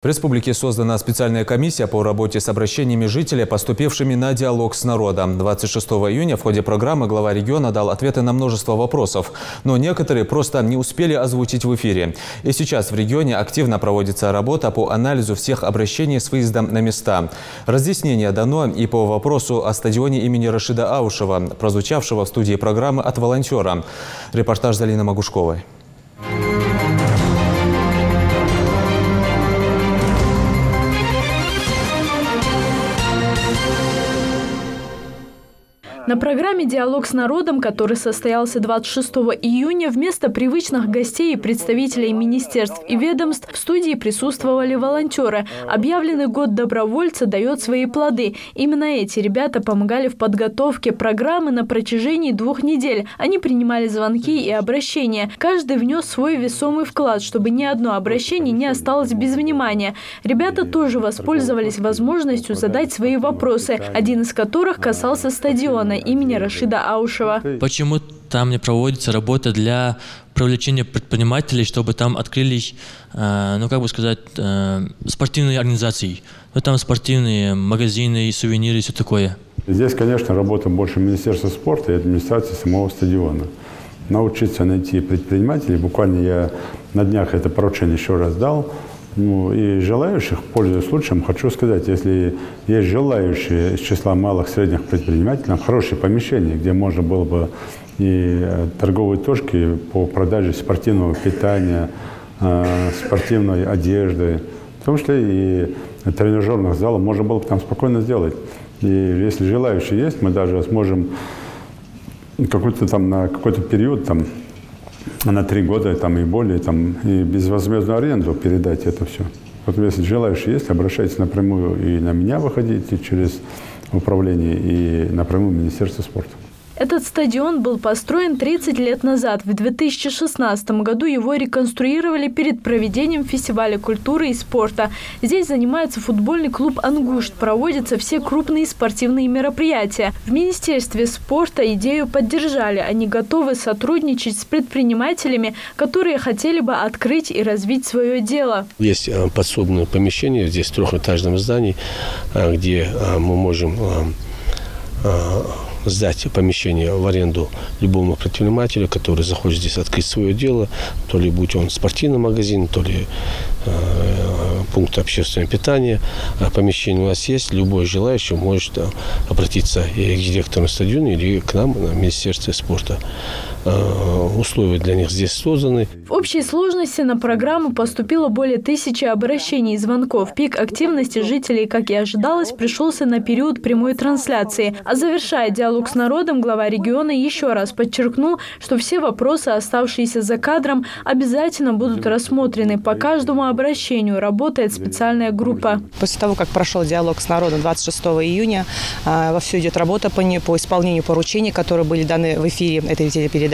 В республике создана специальная комиссия по работе с обращениями жителей, поступившими на диалог с народом. 26 июня в ходе программы глава региона дал ответы на множество вопросов, но некоторые просто не успели озвучить в эфире. И сейчас в регионе активно проводится работа по анализу всех обращений с выездом на места. Разъяснение дано и по вопросу о стадионе имени Рашида Аушева, прозвучавшего в студии программы от волонтера. Репортаж Залины Магушковой. На программе «Диалог с народом», который состоялся 26 июня, вместо привычных гостей и представителей министерств и ведомств в студии присутствовали волонтеры. Объявленный год добровольца дает свои плоды. Именно эти ребята помогали в подготовке программы на протяжении 2 недель. Они принимали звонки и обращения. Каждый внес свой весомый вклад, чтобы ни одно обращение не осталось без внимания. Ребята тоже воспользовались возможностью задать свои вопросы, один из которых касался стадиона имени Рашида Аушева. Почему там не проводится работа для привлечения предпринимателей, чтобы там открылись, спортивные организации? Там спортивные магазины, сувениры и все такое. Здесь, конечно, работа больше Министерства спорта и администрации самого стадиона. Научиться найти предпринимателей. Буквально я на днях это поручение еще раз дал. И желающих, пользуясь случаем, хочу сказать, если есть желающие из числа малых и средних предпринимателей, хорошие помещения, где можно было бы и торговые точки по продаже спортивного питания, спортивной одежды, в том числе и тренажерных залов, можно было бы там спокойно сделать. И если желающие есть, мы даже сможем на какой-то период на 3 года и более, и безвозмездную аренду передать это все. Вот если желающие есть, обращайтесь напрямую и на меня выходите через управление, и напрямую в Министерство спорта. Этот стадион был построен 30 лет назад. В 2016 году его реконструировали перед проведением фестиваля культуры и спорта. Здесь занимается футбольный клуб «Ангушт». Проводятся все крупные спортивные мероприятия. В Министерстве спорта идею поддержали. Они готовы сотрудничать с предпринимателями, которые хотели бы открыть и развить свое дело. Есть подсобное помещение здесь в 3-этажном здании, где мы можем сдать помещение в аренду любому предпринимателю, который захочет здесь открыть свое дело, то ли будь он спортивный магазин, то ли пункт общественного питания. Помещение у нас есть, любой желающий может обратиться и к директору стадиона, или к нам на Министерстве спорта. Условия для них здесь созданы. В общей сложности на программу поступило более 1000 обращений и звонков. Пик активности жителей, как и ожидалось, пришелся на период прямой трансляции. А завершая диалог с народом, глава региона еще раз подчеркнул, что все вопросы, оставшиеся за кадром, обязательно будут рассмотрены. По каждому обращению работает специальная группа. После того, как прошел диалог с народом 26 июня, вовсю идет работа по исполнению поручений, которые были даны в эфире этой телепередачи,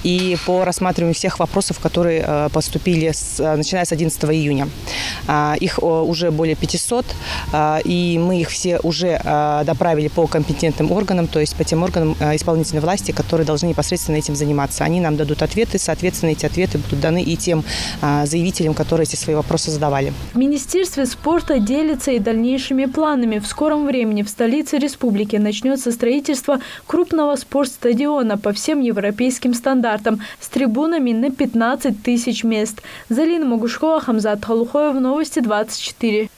и по рассматриванию всех вопросов, которые поступили, начиная с 11 июня. Их уже более 500, и мы их все уже доправили по компетентным органам, то есть по тем органам исполнительной власти, которые должны непосредственно этим заниматься. Они нам дадут ответы, соответственно, эти ответы будут даны и тем заявителям, которые эти свои вопросы задавали. В Министерстве спорта делятся и дальнейшими планами. В скором времени в столице республики начнется строительство крупного спортстадиона по всем европейским стандартам с трибунами на 15 000 мест. Залина Магушкова, Хамзат Халухоев, Новости 24.